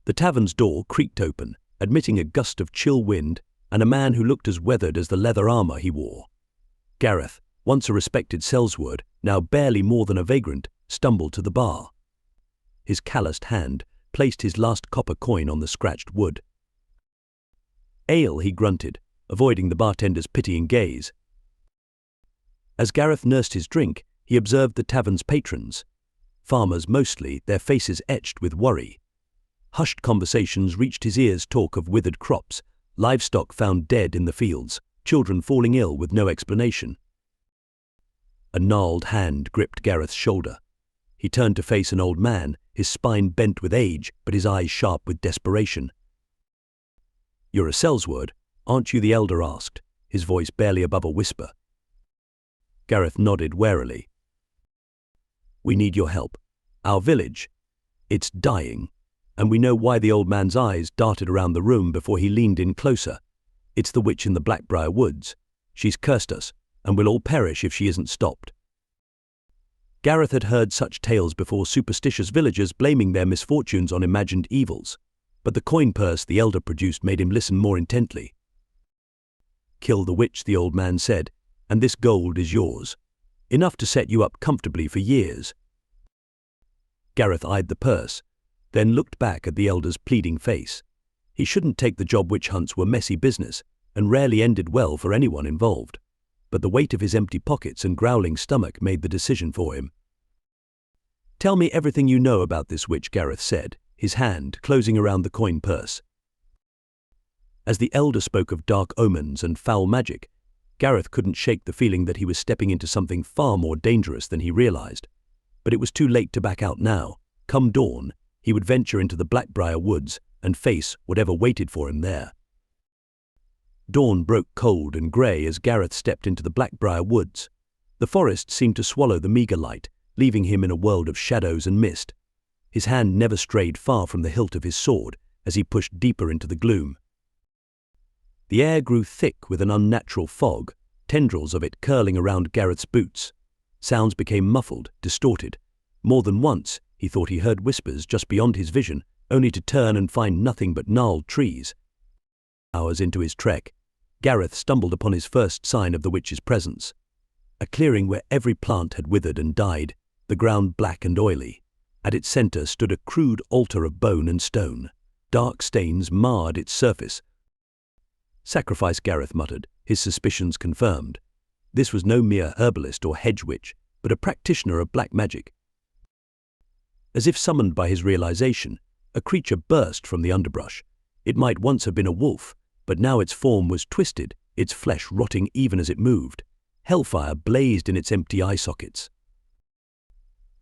The tavern's door creaked open, admitting a gust of chill wind and a man who looked as weathered as the leather armor he wore. Gareth, once a respected sellsword, now barely more than a vagrant, stumbled to the bar. His calloused hand placed his last copper coin on the scratched wood. "Ale," he grunted, avoiding the bartender's pitying gaze. As Gareth nursed his drink, he observed the tavern's patrons. Farmers mostly, their faces etched with worry. Hushed conversations reached his ears talk of withered crops, livestock found dead in the fields, children falling ill with no explanation. A gnarled hand gripped Gareth's shoulder. He turned to face an old man, his spine bent with age, but his eyes sharp with desperation. "You're a sellsword, aren't you?" the elder asked, his voice barely above a whisper. Gareth nodded warily. "We need your help. Our village, it's dying, and we know why." The old man's eyes darted around the room before he leaned in closer. "It's the witch in the Blackbriar Woods. She's cursed us, and we'll all perish if she isn't stopped." Gareth had heard such tales before, superstitious villagers blaming their misfortunes on imagined evils, but the coin purse the elder produced made him listen more intently. "Kill the witch," the old man said, "and this gold is yours. Enough to set you up comfortably for years." Gareth eyed the purse, then looked back at the elder's pleading face. He shouldn't take the job. Witch hunts were messy business, and rarely ended well for anyone involved. But the weight of his empty pockets and growling stomach made the decision for him. "Tell me everything you know about this witch," Gareth said, his hand closing around the coin purse. As the elder spoke of dark omens and foul magic, Gareth couldn't shake the feeling that he was stepping into something far more dangerous than he realized. But it was too late to back out now. Come dawn, he would venture into the Blackbriar Woods and face whatever waited for him there. Dawn broke cold and grey as Gareth stepped into the Blackbriar Woods. The forest seemed to swallow the meagre light, leaving him in a world of shadows and mist. His hand never strayed far from the hilt of his sword as he pushed deeper into the gloom. The air grew thick with an unnatural fog, tendrils of it curling around Gareth's boots. Sounds became muffled, distorted. More than once, he thought he heard whispers just beyond his vision, only to turn and find nothing but gnarled trees. Hours into his trek, Gareth stumbled upon his first sign of the witch's presence. A clearing where every plant had withered and died, the ground black and oily. At its center stood a crude altar of bone and stone. Dark stains marred its surface. "Sacrifice," Gareth muttered, his suspicions confirmed. This was no mere herbalist or hedge witch, but a practitioner of black magic. As if summoned by his realization, a creature burst from the underbrush. It might once have been a wolf, but now its form was twisted, its flesh rotting even as it moved. Hellfire blazed in its empty eye sockets.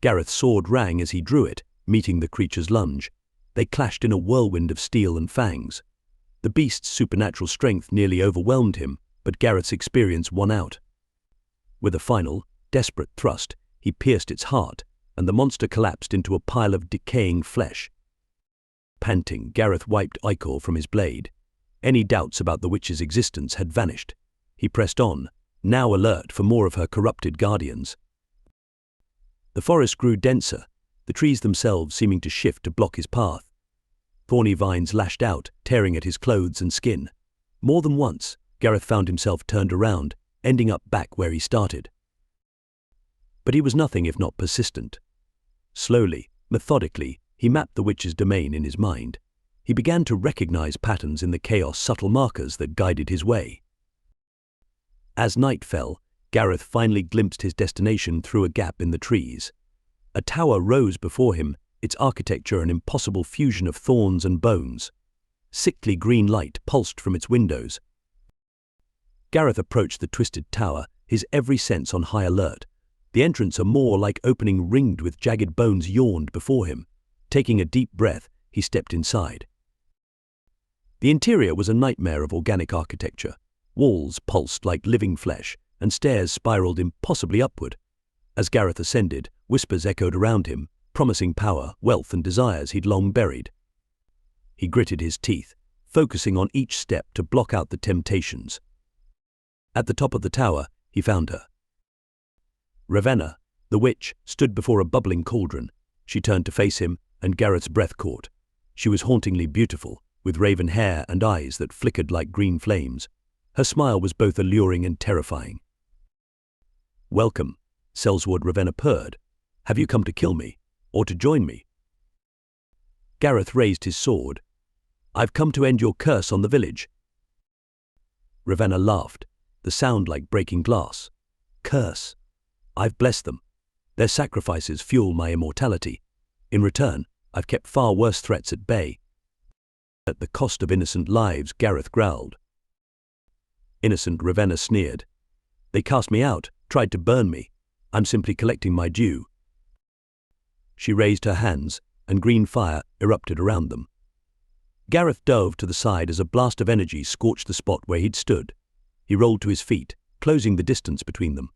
Gareth's sword rang as he drew it, meeting the creature's lunge. They clashed in a whirlwind of steel and fangs. The beast's supernatural strength nearly overwhelmed him, but Gareth's experience won out. With a final, desperate thrust, he pierced its heart, and the monster collapsed into a pile of decaying flesh. Panting, Gareth wiped ichor from his blade. Any doubts about the witch's existence had vanished. He pressed on, now alert for more of her corrupted guardians. The forest grew denser, the trees themselves seeming to shift to block his path. Thorny vines lashed out, tearing at his clothes and skin. More than once, Gareth found himself turned around, ending up back where he started. But he was nothing if not persistent. Slowly, methodically, he mapped the witch's domain in his mind. He began to recognize patterns in the chaos, subtle markers that guided his way. As night fell, Gareth finally glimpsed his destination through a gap in the trees. A tower rose before him, its architecture an impossible fusion of thorns and bones. Sickly green light pulsed from its windows. Gareth approached the twisted tower, his every sense on high alert. The entrance, a more-like opening ringed with jagged bones, yawned before him. Taking a deep breath, he stepped inside. The interior was a nightmare of organic architecture. Walls pulsed like living flesh, and stairs spiraled impossibly upward. As Gareth ascended, whispers echoed around him, promising power, wealth, and desires he'd long buried. He gritted his teeth, focusing on each step to block out the temptations. At the top of the tower, he found her. Ravenna, the witch, stood before a bubbling cauldron. She turned to face him, and Gareth's breath caught. She was hauntingly beautiful, with raven hair and eyes that flickered like green flames. Her smile was both alluring and terrifying. "Welcome," Sellsword Ravenna purred. "Have you come to kill me, or to join me?" Gareth raised his sword. "I've come to end your curse on the village." Ravenna laughed, the sound like breaking glass. "Curse? I've blessed them. Their sacrifices fuel my immortality. In return, I've kept far worse threats at bay." "At the cost of innocent lives," Gareth growled. "Innocent," Ravenna sneered. "They cast me out, tried to burn me. I'm simply collecting my due." She raised her hands, and green fire erupted around them. Gareth dove to the side as a blast of energy scorched the spot where he'd stood. He rolled to his feet, closing the distance between them.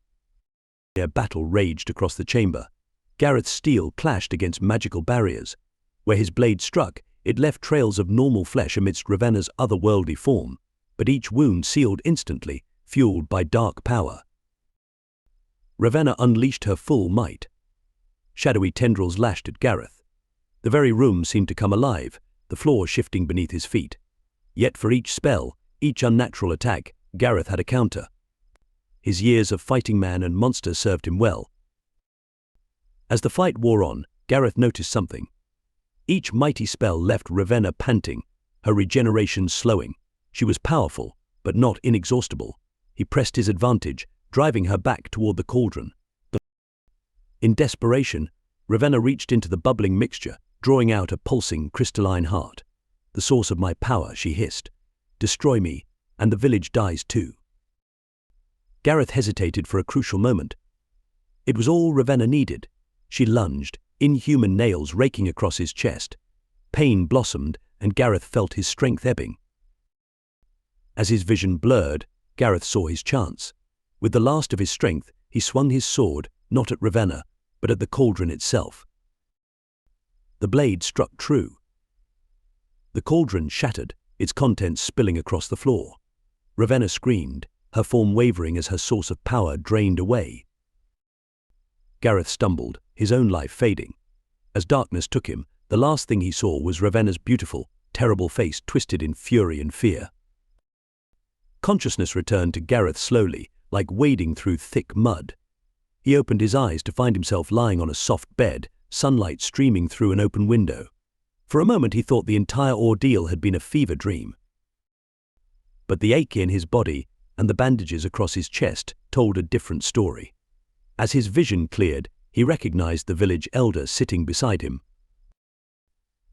A battle raged across the chamber. Gareth's steel clashed against magical barriers. Where his blade struck, it left trails of normal flesh amidst Ravenna's otherworldly form, but each wound sealed instantly, fueled by dark power. Ravenna unleashed her full might. Shadowy tendrils lashed at Gareth. The very room seemed to come alive, the floor shifting beneath his feet. Yet for each spell, each unnatural attack, Gareth had a counter. His years of fighting man and monster served him well. As the fight wore on, Gareth noticed something. Each mighty spell left Ravenna panting, her regeneration slowing. She was powerful, but not inexhaustible. He pressed his advantage, driving her back toward the cauldron. In desperation, Ravenna reached into the bubbling mixture, drawing out a pulsing, crystalline heart. "The source of my power," she hissed. "Destroy me, and the village dies too." Gareth hesitated for a crucial moment. It was all Ravenna needed. She lunged, inhuman nails raking across his chest. Pain blossomed, and Gareth felt his strength ebbing. As his vision blurred, Gareth saw his chance. With the last of his strength, he swung his sword, not at Ravenna, but at the cauldron itself. The blade struck true. The cauldron shattered, its contents spilling across the floor. Ravenna screamed, her form wavering as her source of power drained away. Gareth stumbled, his own life fading. As darkness took him, the last thing he saw was Ravenna's beautiful, terrible face twisted in fury and fear. Consciousness returned to Gareth slowly, like wading through thick mud. He opened his eyes to find himself lying on a soft bed, sunlight streaming through an open window. For a moment he thought the entire ordeal had been a fever dream. But the ache in his body and the bandages across his chest told a different story. As his vision cleared, he recognized the village elder sitting beside him.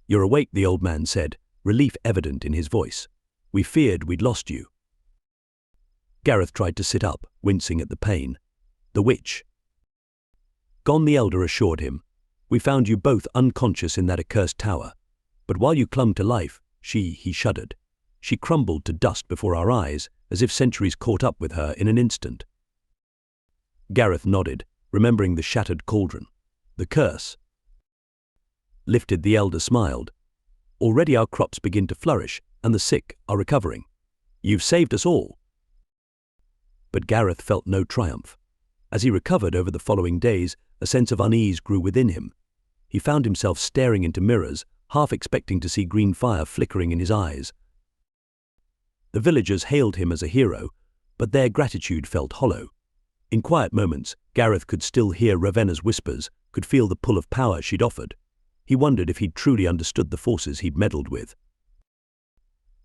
"You're awake," the old man said, relief evident in his voice. "We feared we'd lost you." Gareth tried to sit up, wincing at the pain. "The witch." "Gone," the elder assured him. "We found you both unconscious in that accursed tower. But while you clung to life, he shuddered. She crumbled to dust before our eyes, as if centuries caught up with her in an instant." Gareth nodded, remembering the shattered cauldron. "The curse." Lifted, the elder smiled. "Already our crops begin to flourish, and the sick are recovering. You've saved us all." But Gareth felt no triumph. As he recovered over the following days, a sense of unease grew within him. He found himself staring into mirrors, half expecting to see green fire flickering in his eyes. The villagers hailed him as a hero, but their gratitude felt hollow. In quiet moments, Gareth could still hear Ravenna's whispers, could feel the pull of power she'd offered. He wondered if he'd truly understood the forces he'd meddled with.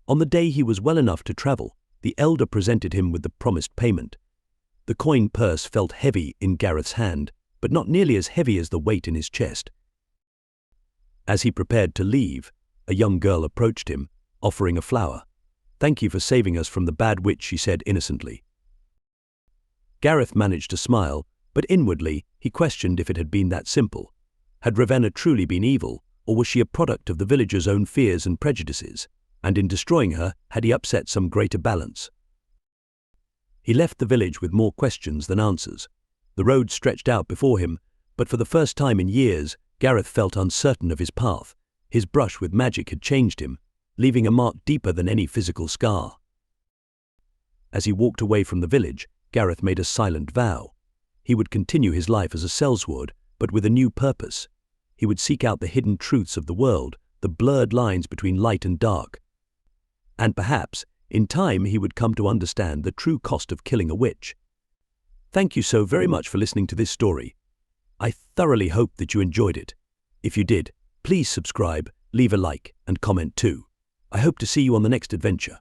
On the day he was well enough to travel, the elder presented him with the promised payment. The coin purse felt heavy in Gareth's hand, but not nearly as heavy as the weight in his chest. As he prepared to leave, a young girl approached him, offering a flower. "Thank you for saving us from the bad witch," she said innocently. Gareth managed to smile, but inwardly he questioned if it had been that simple. Had Ravenna truly been evil, or was she a product of the villagers' own fears and prejudices? And in destroying her, had he upset some greater balance? He left the village with more questions than answers. The road stretched out before him, but for the first time in years, Gareth felt uncertain of his path. His brush with magic had changed him, leaving a mark deeper than any physical scar. As he walked away from the village, Gareth made a silent vow. He would continue his life as a sellsword, but with a new purpose. He would seek out the hidden truths of the world, the blurred lines between light and dark. And perhaps, in time, he would come to understand the true cost of killing a witch. Thank you so very much for listening to this story. I thoroughly hope that you enjoyed it. If you did, please subscribe, leave a like, and comment too. I hope to see you on the next adventure.